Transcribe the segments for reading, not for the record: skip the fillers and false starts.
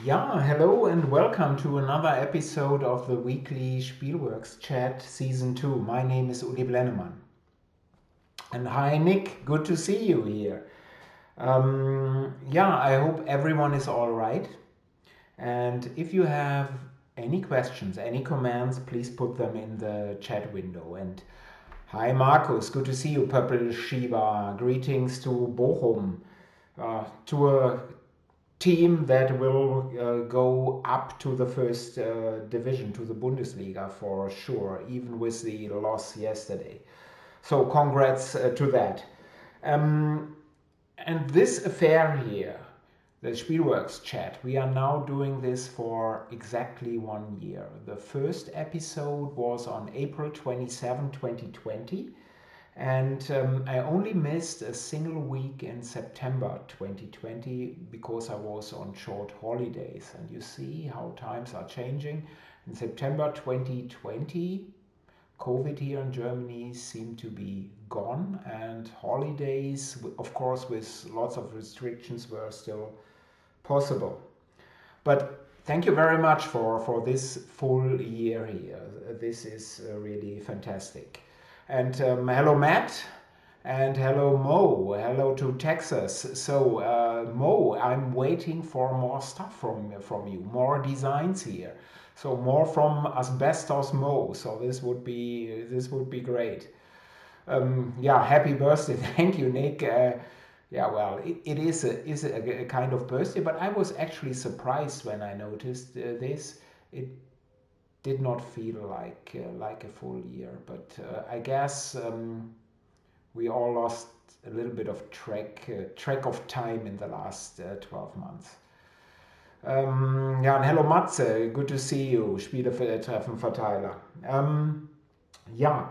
Yeah, hello and welcome to another episode of the weekly Spielworxx chat season 2. My name is Uli Blennemann. And hi Nick, good to see you here. I hope everyone is all right. And if you have any questions, any comments, please put them in the chat window. And hi Markus, good to see you, Purple Shiva. Greetings to Bochum, to a team that will go up to the first division, to the Bundesliga for sure, even with the loss yesterday. So congrats to that. Um, and this affair here, the Spielworxx chat, we are now doing this for exactly 1 year. The first episode was on April 27, 2020. And I only missed a single week in September 2020 because I was on short holidays. And you see how times are changing. In September 2020, COVID here in Germany seemed to be gone, and holidays, of course, with lots of restrictions, were still possible. But thank you very much for this full year here. This is really fantastic. And hello, Matt. And hello, Mo. Hello to Texas. So, Mo, I'm waiting for more stuff from you, more designs here. So more from Asbestos Mo. So this would be great. Yeah, happy birthday. Thank you, Nick. Yeah, well, it is a kind of birthday, but I was actually surprised when I noticed this. It did not feel like a full year, but I guess we all lost a little bit of track of time in the last 12 months. Ja, und hello Matze, good to see you. Spieletreffen Verteiler. Yeah,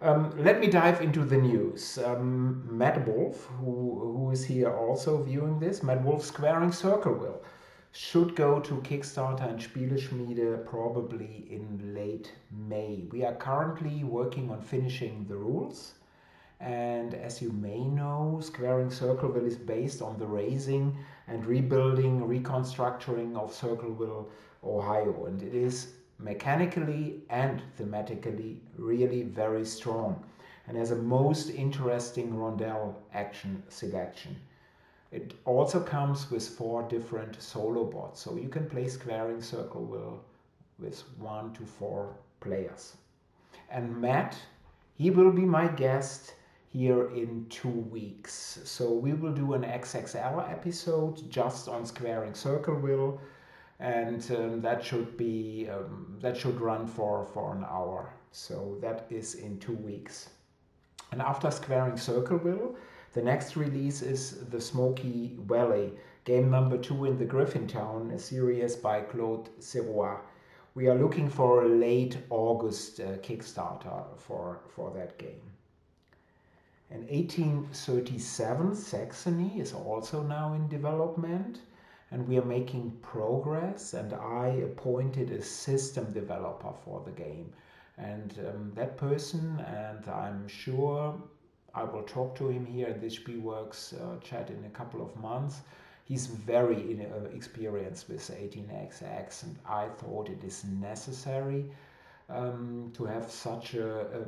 let me dive into the news. Matt Wolf, who is here also viewing this, Matt Wolf squaring Circle will should go to Kickstarter and Spieleschmiede probably in late May. We are currently working on finishing the rules. And as you may know, Squaring Circleville is based on the raising and rebuilding, reconstructing of Circleville, Ohio. And it is mechanically and thematically really very strong and has a most interesting rondel action selection. It also comes with 4 different solo bots, so you can play Squaring Circleville with 1 to 4 players. And Matt, he will be my guest here in 2 weeks. So we will do an XXL episode just on Squaring Circleville, and that should run for an hour. So that is in 2 weeks. And after Squaring Circleville, the next release is the Smoky Valley, game number 2 in the Griffintown, a series by Claude Sirois. We are looking for a late August Kickstarter for that game. And 1837 Saxony is also now in development, and we are making progress, and I appointed a system developer for the game. And that person, and I'm sure I will talk to him here in this Spielworxx chat in a couple of months. He's very experienced with 18xx, and I thought it is necessary to have such a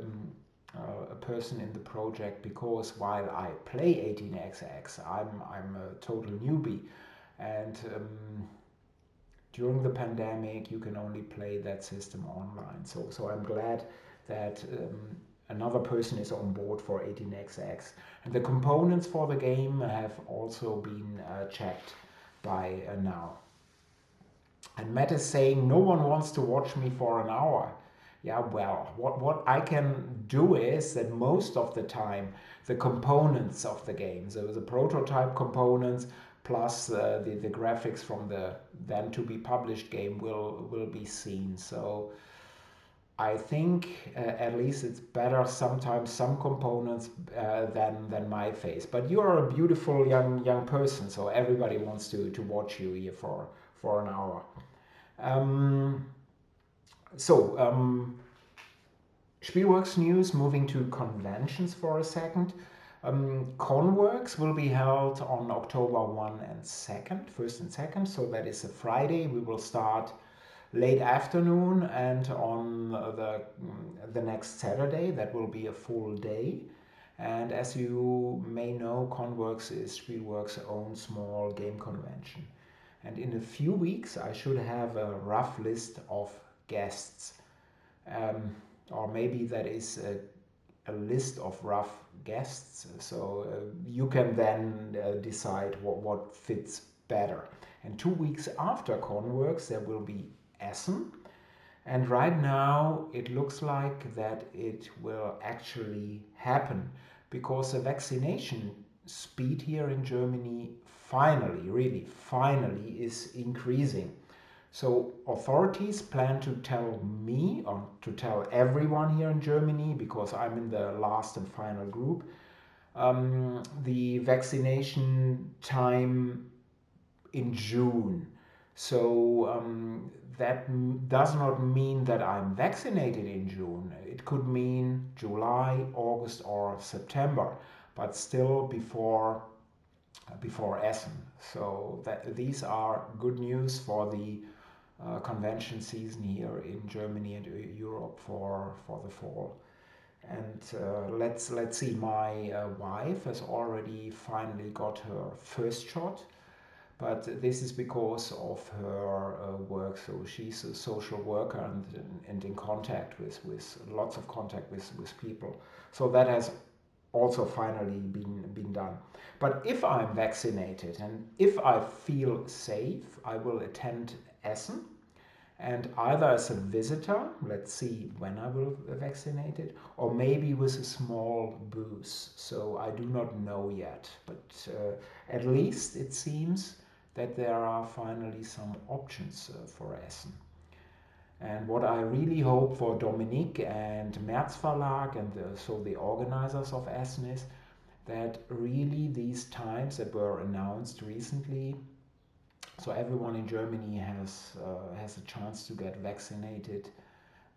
person in the project, because while I play 18xx, I'm a total newbie, and during the pandemic you can only play that system online. So I'm glad that another person is on board for 18xx, and the components for the game have also been checked by now. And Matt is saying no one wants to watch me for an hour. Yeah, well, what I can do is that most of the time the components of the game, so the prototype components plus the graphics from the then to be published game will be seen. So I think at least it's better sometimes some components than my face. But you are a beautiful young person, so everybody wants to watch you here for an hour. Um, so, Spielworxx news, moving to conventions for a second. Conworks will be held on October 1 and 2nd, 1st and 2nd, so that is a Friday. We will start late afternoon, and on the next Saturday, that will be a full day. And as you may know, Conworks is Spielworxx' own small game convention. And in a few weeks, I should have a rough list of guests. Um, or maybe that is a list of rough guests. So you can then decide what fits better. And 2 weeks after Conworks, there will be Essen. And right now, it looks like that it will actually happen because the vaccination speed here in Germany finally, really finally, is increasing. So authorities plan to tell me, or to tell everyone here in Germany, because I'm in the last and final group, the vaccination time in June. So that does not mean that I'm vaccinated in June. It could mean July, August, or September, but still before Essen. So these are good news for the convention season here in Germany and Europe for the fall. And let's see. My wife has already finally got her first shot, but this is because of her work. So she's a social worker and in contact with lots of contact with people. So that has also finally been done. But if I'm vaccinated and if I feel safe, I will attend Essen, and either as a visitor, let's see when I will be vaccinated, or maybe with a small booth. So I do not know yet, but at least it seems that there are finally some options for Essen. And what I really hope for Dominique and Merz Verlag and so the organizers of Essen is that really these times that were announced recently, so everyone in Germany has a chance to get vaccinated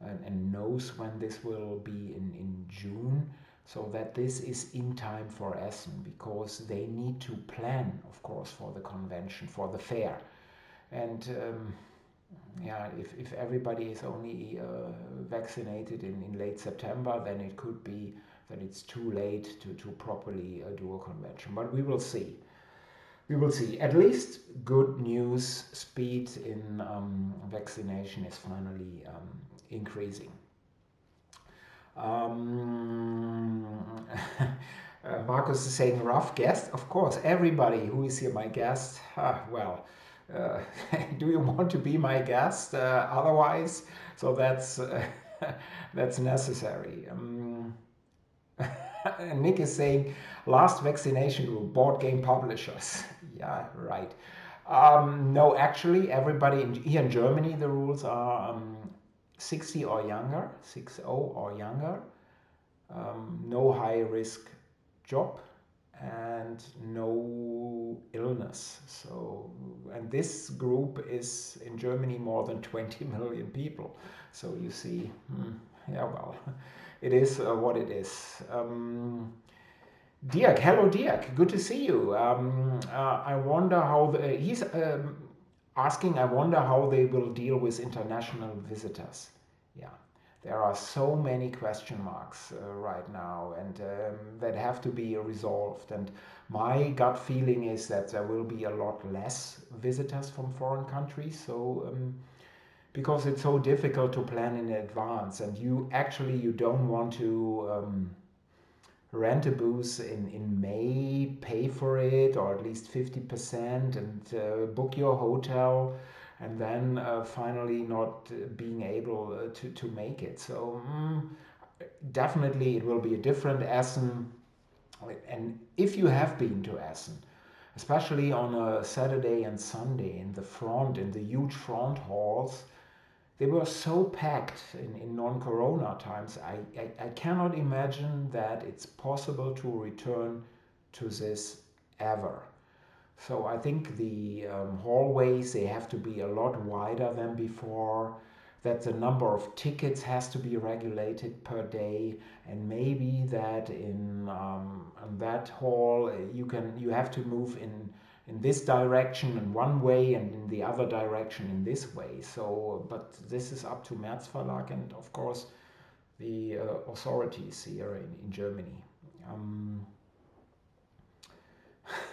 and knows when this will be in June, so that this is in time for Essen, because they need to plan, of course, for the convention, for the fair. And yeah, if everybody is only vaccinated in late September, then it could be that it's too late to properly do a convention. But we will see. We will see. At least good news, speed in vaccination is finally increasing. Marcus is saying rough guest. Of course, everybody who is here my guest. Well, do you want to be my guest? Otherwise, so that's necessary. Nick is saying last vaccination group, board game publishers. Yeah, right. No, actually, everybody here in Germany, the rules are 60 or younger, 60 or younger, no high risk job, and no illness. So, and this group is in Germany more than 20 million people. So you see, yeah, well, it is what it is. Dirk, hello Dirk, good to see you. I wonder how he's asking. I wonder how they will deal with international visitors. Yeah, there are so many question marks right now, and that have to be resolved. And my gut feeling is that there will be a lot less visitors from foreign countries. So. Because it's so difficult to plan in advance, and you don't want to rent a booth in May, pay for it, or at least 50%, and book your hotel, and then finally not being able to make it. So definitely it will be a different Essen. And if you have been to Essen, especially on a Saturday and Sunday in the huge front halls, they were so packed in non-corona times. I cannot imagine that it's possible to return to this ever. So I think the hallways, they have to be a lot wider than before. that the number of tickets has to be regulated per day, and maybe that in that hall you have to move in this direction in one way and in the other direction in this way. So, but this is up to Merz Verlag and of course the authorities here in Germany.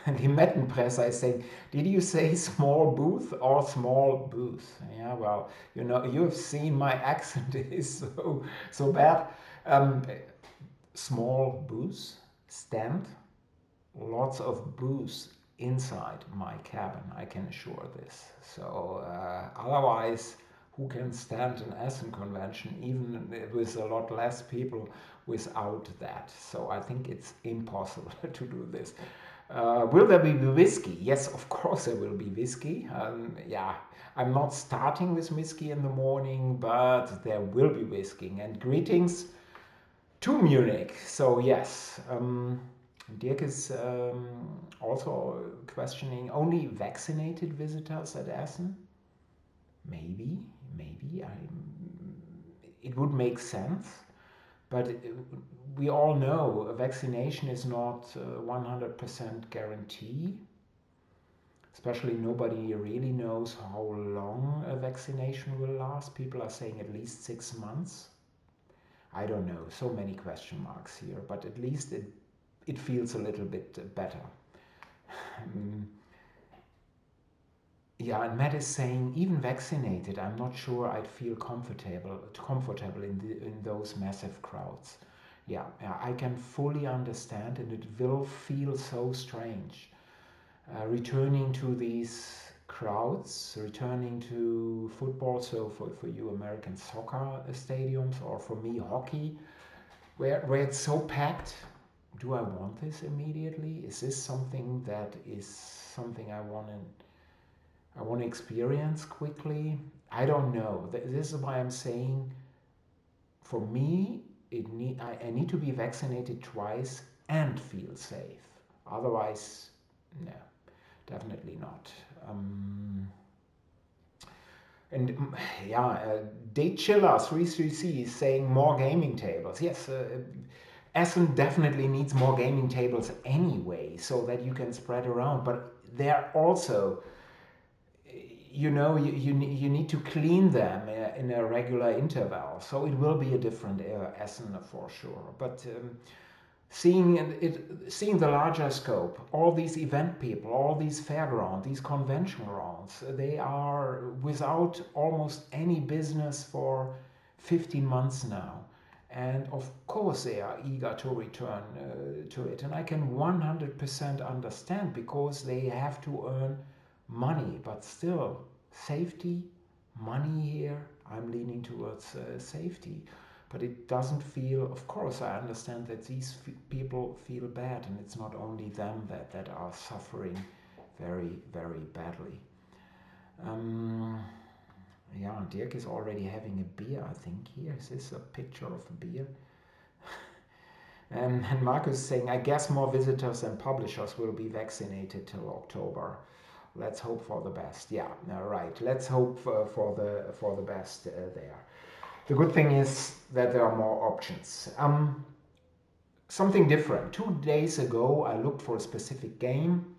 And die Mettenpresse is saying, did you say small booth or small booth? Yeah, well, you know, you've seen my accent is so bad. Small booth, stand, lots of booze inside my cabin, I can assure this. So otherwise, who can stand an Essen convention, even with a lot less people, without that? So I think it's impossible to do this. Will there be whiskey? Yes, of course there will be whiskey. Yeah, I'm not starting with whiskey in the morning, but there will be whiskey. And greetings to Munich. So yes, Dirk is also questioning only vaccinated visitors at Essen. Maybe it would make sense, but we all know a vaccination is not 100% guarantee. Especially nobody really knows how long a vaccination will last. People are saying at least 6 months. I don't know, so many question marks here, but at least it feels a little bit better. Yeah, and Matt is saying, even vaccinated, I'm not sure I'd feel comfortable in those massive crowds. Yeah, I can fully understand, and it will feel so strange. Returning to these crowds, returning to football, so for you American soccer stadiums, or for me hockey, where it's so packed. Do I want this immediately? Is this something I want to experience quickly? I don't know. This is why I'm saying, for me, I need to be vaccinated twice and feel safe. Otherwise, no, definitely not. And yeah, Date Chiller 333 is saying more gaming tables. Yes, Essen definitely needs more gaming tables anyway, so that you can spread around. But they're also, you know, you need to clean them in a regular interval. So it will be a different Essen for sure. But seeing the larger scope, all these event people, all these fairgrounds, these convention grounds, they are without almost any business for 15 months now. And of course they are eager to return to it. And I can 100% understand, because they have to earn money. But still, safety, money here, I'm leaning towards safety. But it doesn't feel, of course, I understand that these people feel bad, and it's not only them that are suffering very, very badly. Yeah, Dirk is already having a beer, I think. Here, is this a picture of a beer? And Marcus is saying, I guess more visitors and publishers will be vaccinated till October. Let's hope for the best. Yeah, right. Let's hope for the best there. The good thing is that there are more options. Something different. 2 days ago, I looked for a specific game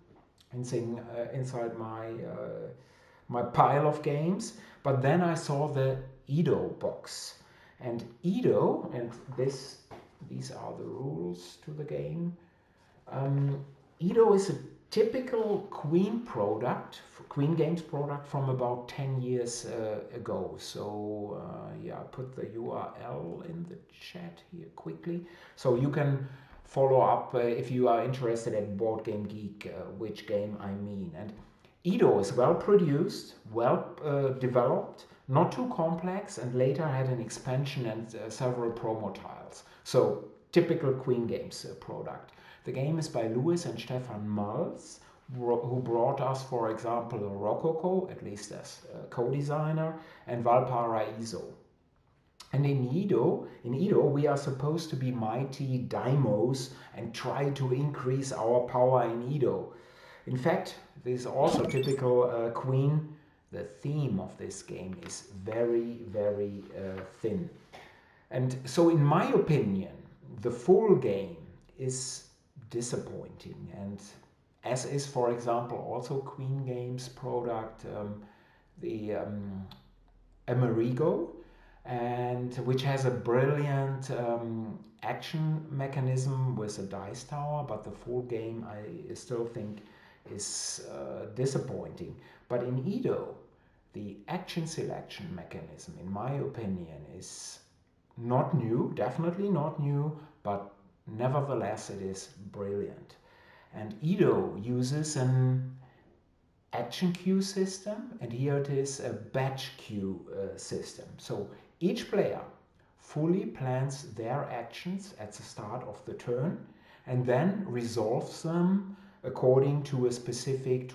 inside my pile of games, but then I saw the Edo box. And Edo, and these are the rules to the game. Edo is a typical Queen Games product from about 10 years ago. So yeah, I put the URL in the chat here quickly, so you can follow up if you are interested at Board Game Geek which game I mean. And Edo is well produced, well developed, not too complex, and later had an expansion and several promo tiles. So typical Queen Games product. The game is by Louis and Stefan Malz, who brought us, for example, Rococo, at least as co-designer, and Valparaiso. And in Edo, we are supposed to be mighty daimos and try to increase our power in Edo. In fact, this is also typical Queen the theme of this game is very, very thin. And so, in my opinion, the full game is disappointing. And as is, for example, also Queen Games product, the Amerigo, and which has a brilliant action mechanism with a dice tower, but the full game I still think is disappointing. But in Edo, the action selection mechanism, in my opinion, is not new, definitely not new, but nevertheless it is brilliant. And Edo uses an action queue system, and here it is a batch queue system. So each player fully plans their actions at the start of the turn and then resolves them according to a specific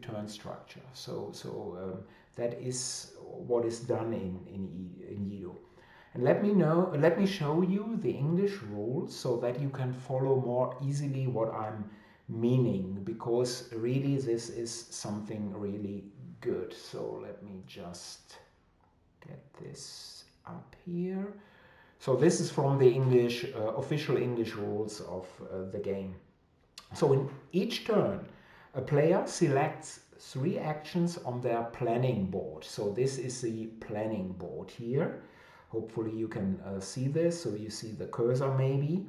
turn structure. So that is what is done in Edo. And let me show you the English rules so that you can follow more easily what I'm meaning, because really this is something really good. So let me just get this up here. So this is from the English official English rules of the game. So in each turn, a player selects 3 actions on their planning board. So this is the planning board here. Hopefully you can see this. So you see the cursor maybe.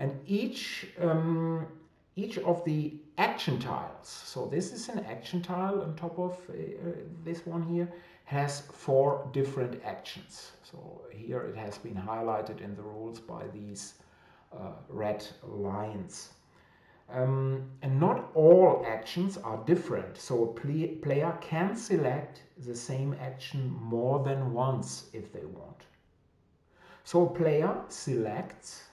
And each of the action tiles, so this is an action tile on top of this one here, has 4 different actions. So here it has been highlighted in the rules by these red lines. And not all actions are different, so a player can select the same action more than once if they want. So a player selects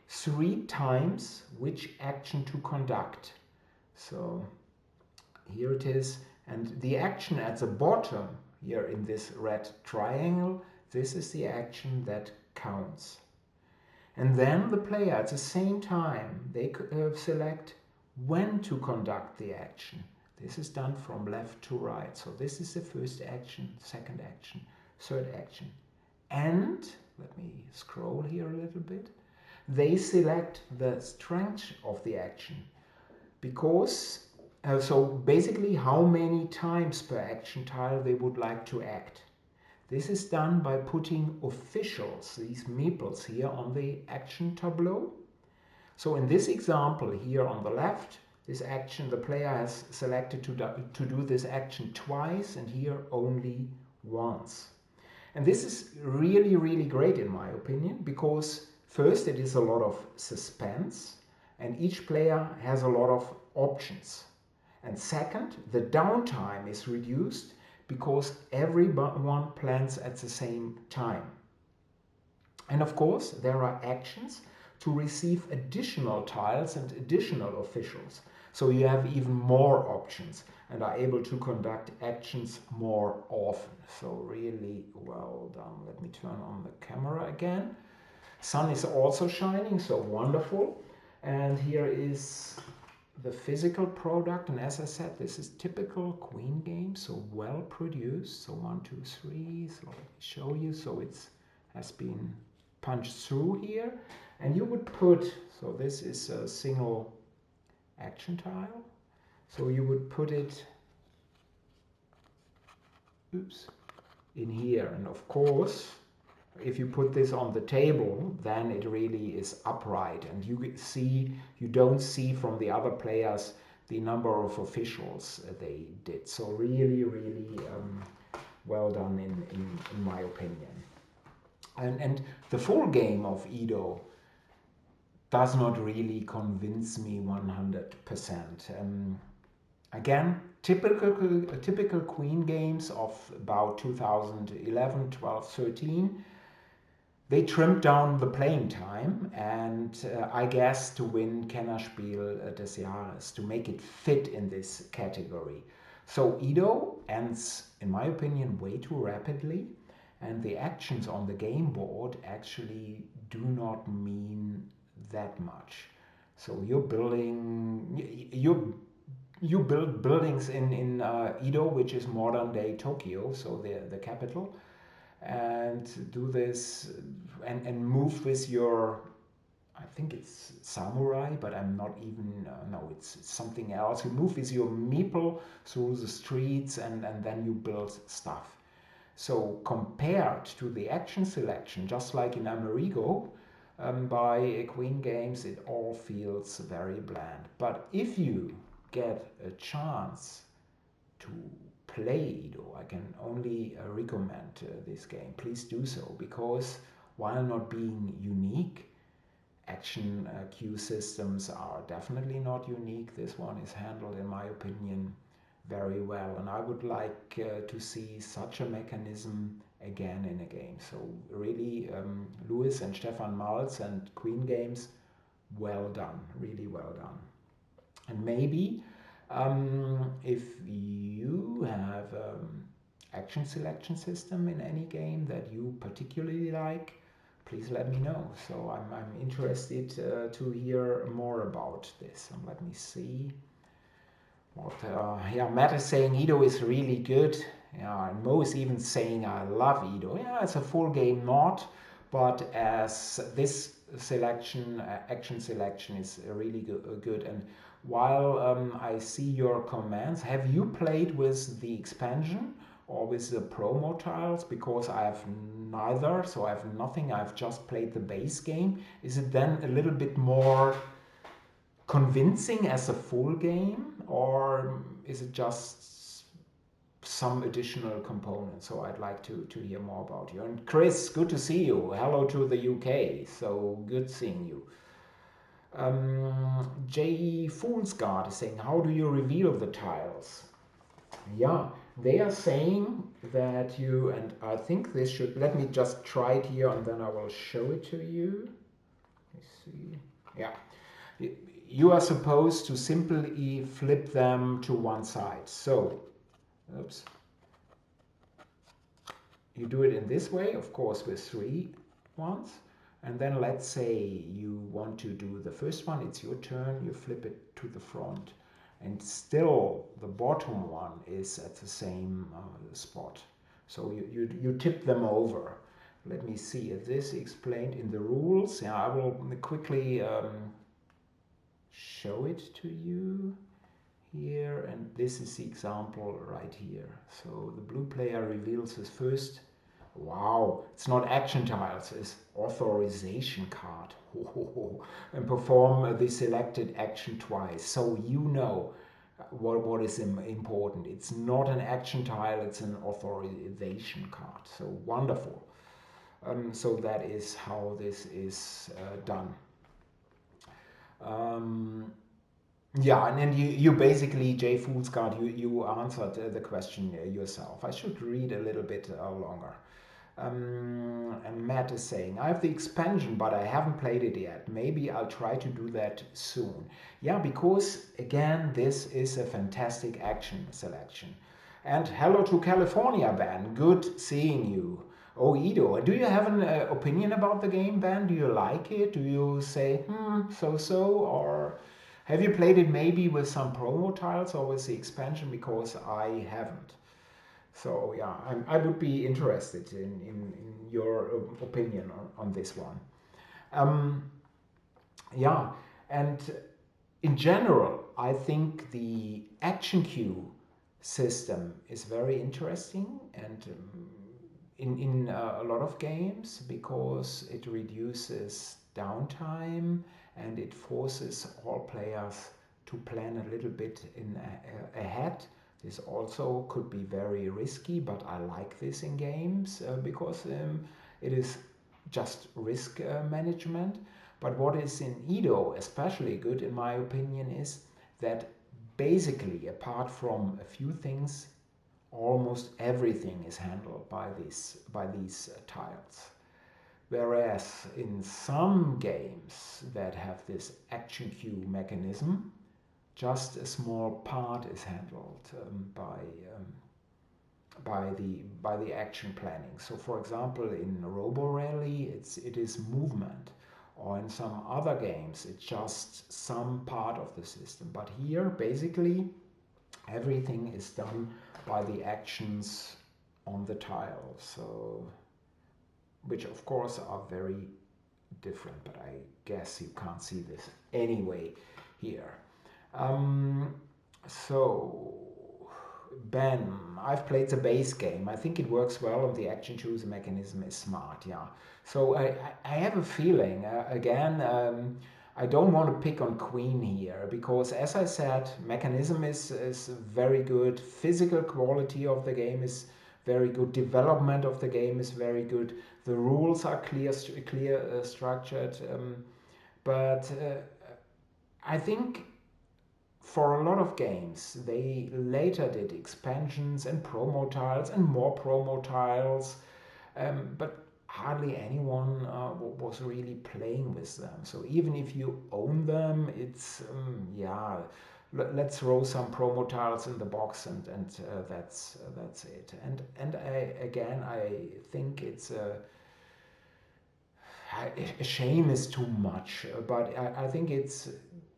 3 times which action to conduct. So here it is, and the action at the bottom here in this red triangle, this is the action that counts. And then the player at the same time, they select when to conduct the action. This is done from left to right. So this is the first action, second action, third action. And, let me scroll here a little bit, they select the strength of the action. Because, so basically how many times per action tile they would like to act. This is done by putting officials, these meeples here on the action tableau. So in this example here on the left, this action, the player has selected to do this action twice, and here only once. And this is really, really great in my opinion, because first it is a lot of suspense and each player has a lot of options. And second, the downtime is reduced because everyone plans at the same time. And of course, there are actions to receive additional tiles and additional officials. So you have even more options and are able to conduct actions more often. So really well done. Let me turn on the camera again. Sun is also shining, so wonderful. And here is the physical product, and as I said, this is typical Queen game, so well produced. So 1, 2, 3. So let me show you. So it has been punched through here, and you would put. So this is a single action tile. So you would put it. Oops, in here, and of course, if you put this on the table, then it really is upright, and you don't see from the other players the number of officials they did. So really, really well done in my opinion. And the full game of Edo does not really convince me 100%. Again, typical Queen games of about 2011, 12, 13. They trimmed down the playing time, and I guess to win Kennerspiel des Jahres, to make it fit in this category. So Edo ends, in my opinion, way too rapidly, and the actions on the game board actually do not mean that much. So you're You build buildings in Edo, which is modern day Tokyo, so the capital, and do this and move with your, I think it's samurai, but I'm not even, no, it's something else. You move with your meeple through the streets and then you build stuff. So compared to the action selection, just like in Amerigo, by Queen Games, it all feels very bland. But if you get a chance to play Edo, I can only recommend this game. Please do so, because while not being unique, action queue systems are definitely not unique. This one is handled, in my opinion, very well, and I would like to see such a mechanism again in a game. So really, Louis and Stefan Malz and Queen Games, well done, really well done. And maybe if you have action selection system in any game that you particularly like, please let me know. So I'm interested to hear more about this. And let me see. What, yeah, Matt is saying Edo is really good. Yeah, and Mo is even saying I love Edo. Yeah, it's a full game not, but as this selection, action selection is really good. And while I see your comments, have you played with the expansion or with the promo tiles? Because I have neither, so I have nothing. I've just played the base game. Is it then a little bit more convincing as a full game, or is it just some additional components? So I'd like to hear more about you. And Chris, good to see you. Hello to the UK. So good seeing you. J. Foolsguard is saying, how do you reveal the tiles? Yeah, they are saying that you, and I think this should, let me just try it here and then I will show it to you. Let me see. Yeah. You are supposed to simply flip them to one side. So, oops. You do it in this way, of course, with 3 ones. And then let's say you want to do the first one, it's your turn, you flip it to the front. And still the bottom one is at the same spot. So you tip them over. Let me see, is this explained in the rules? Yeah, I will quickly show it to you here, and this is the example right here. So the blue player reveals his first, wow, it's not action tiles, it's authorization card, and perform the selected action twice. So you know what is important. It's not an action tile, it's an authorization card. So wonderful. So that is how this is done. Yeah, and then you basically, Jay Foolsguard, you answered the question yourself. I should read a little bit longer. And Matt is saying, I have the expansion, but I haven't played it yet. Maybe I'll try to do that soon. Yeah, because again, this is a fantastic action selection. And hello to California, Ben. Good seeing you. Oh, Ido, do you have an opinion about the game, Ben? Do you like it? Do you say, so, or have you played it maybe with some promo tiles or with the expansion? Because I haven't. So yeah, I would be interested in your opinion on this one. Um, yeah, and in general, I think the action queue system is very interesting and in a lot of games, because it reduces downtime and it forces all players to plan a little bit ahead. This also could be very risky, but I like this in games because it is just risk management. But what is in Edo especially good, in my opinion, is that basically, apart from a few things, almost everything is handled by these tiles. Whereas in some games that have this action queue mechanism, just a small part is handled by the action planning. So, for example, in Robo Rally, it is movement, or in some other games, it's just some part of the system. But here, basically, Everything is done by the actions on the tile, so which of course are very different, but I guess you can't see this anyway here. Um, so Ben, I've played the base game. I think it works well and the action chooser mechanism is smart, yeah. So I have a feeling, again, I don't want to pick on Queen here because, as I said, mechanism is very good. Physical quality of the game is very good. Development of the game is very good. The rules are clear structured. But I think for a lot of games, they later did expansions and promo tiles and more promo tiles, but hardly anyone was really playing with them. So even if you own them, it's yeah. Let's throw some promo tiles in the box, and that's it. And I think it's a shame is too much, but I think it's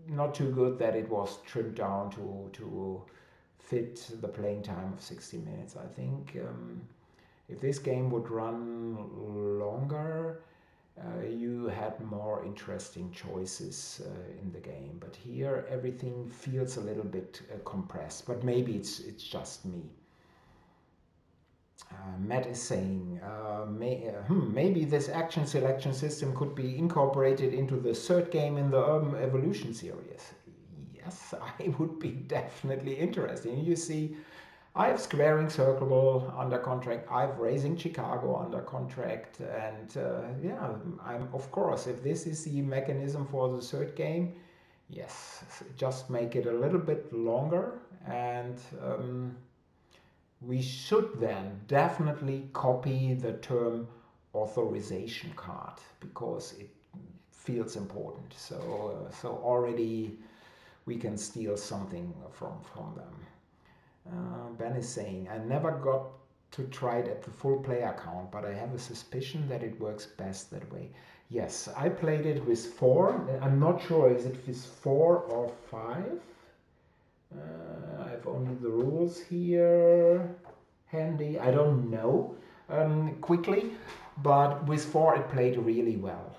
not too good that it was trimmed down to fit the playing time of 60 minutes. I think if this game would run longer, you had more interesting choices in the game. But here everything feels a little bit compressed. But maybe it's just me. Matt is saying maybe this action selection system could be incorporated into the third game in the Urban Evolution series. Yes, I would be definitely interested. You see, I have Squaring Circle under contract. I have Raising Chicago under contract, and yeah, I'm of course. If this is the mechanism for the third game, yes, just make it a little bit longer and. We should then definitely copy the term authorization card because it feels important. So already we can steal something from them. Ben is saying, I never got to try it at the full player count, but I have a suspicion that it works best that way. Yes, I played it with 4. I'm not sure, is it with 4 or 5? I have only the rules here handy. I don't know quickly, but with 4 it played really well.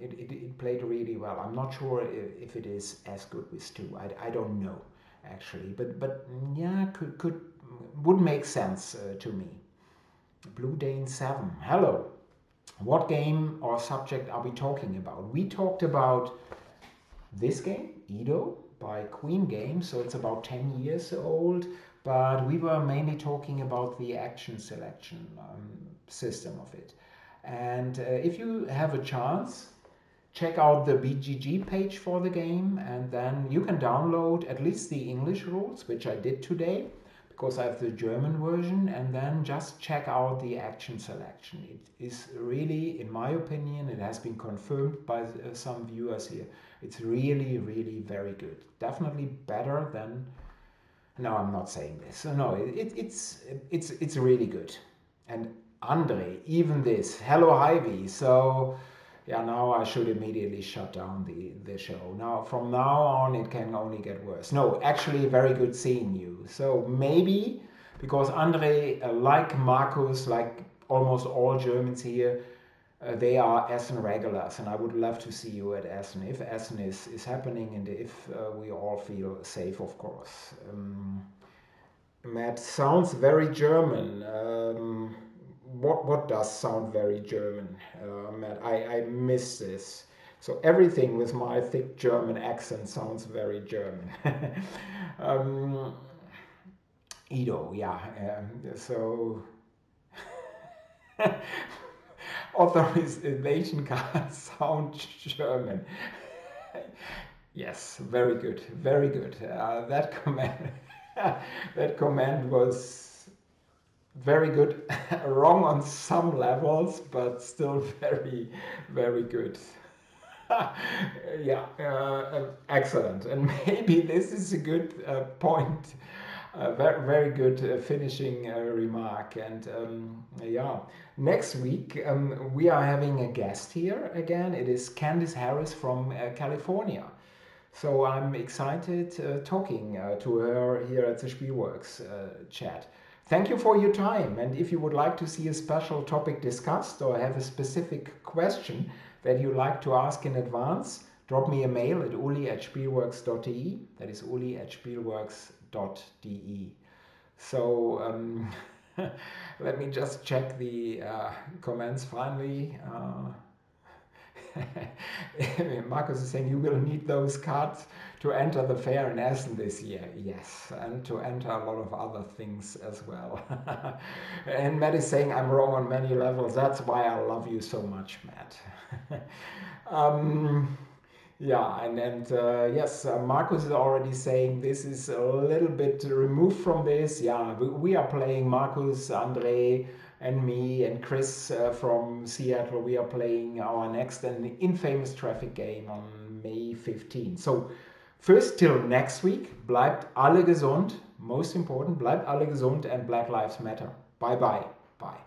It played really well. I'm not sure if it is as good with 2. I don't know actually, but yeah, could would make sense to me. Blue Dane 7. Hello. What game or subject are we talking about? We talked about this game, Edo, by Queen Games, so it's about 10 years old, but we were mainly talking about the action selection system of it. And if you have a chance, check out the BGG page for the game, and then you can download at least the English rules, which I did today, because I have the German version, and then just check out the action selection. It is really, in my opinion, it has been confirmed by some viewers here, it's really, really very good. Definitely better than. No, I'm not saying this. No, it's really good. And Andre, even this. Hello, Ivy. So yeah, now I should immediately shut down the show. Now, from now on, it can only get worse. No, actually, very good seeing you. So maybe because Andre, like Markus, like almost all Germans here, they are Essen regulars, and I would love to see you at Essen if Essen is happening and if we all feel safe, of course. Matt, sounds very German. What does sound very German, Matt? I miss this. So everything with my thick German accent sounds very German. um, Edo, yeah. So authorization cards sound German. Yes, very good, very good. That command, that command was very good. Wrong on some levels, but still very, very good. Yeah, excellent. And maybe this is a good point. Very, very good finishing remark. And yeah, next week we are having a guest here again. It is Candice Harris from California. So I'm excited talking to her here at the Spielworxx chat. Thank you for your time. And if you would like to see a special topic discussed or have a specific question that you'd like to ask in advance, drop me a mail at uli@spielworxx.de. That is uli@spielworxx.de. So let me just check the comments finally. Marcus is saying you will need those cards to enter the fair in Essen this year. Yes, and to enter a lot of other things as well. And Matt is saying I'm wrong on many levels. That's why I love you so much, Matt. um, yeah, and yes, Marcus is already saying this is a little bit removed from this. Yeah, we are playing Marcus, Andre, and me and Chris from Seattle. We are playing our next and infamous traffic game on May 15. So first till next week, bleibt alle gesund. Most important, bleibt alle gesund and Black Lives Matter. Bye bye. Bye.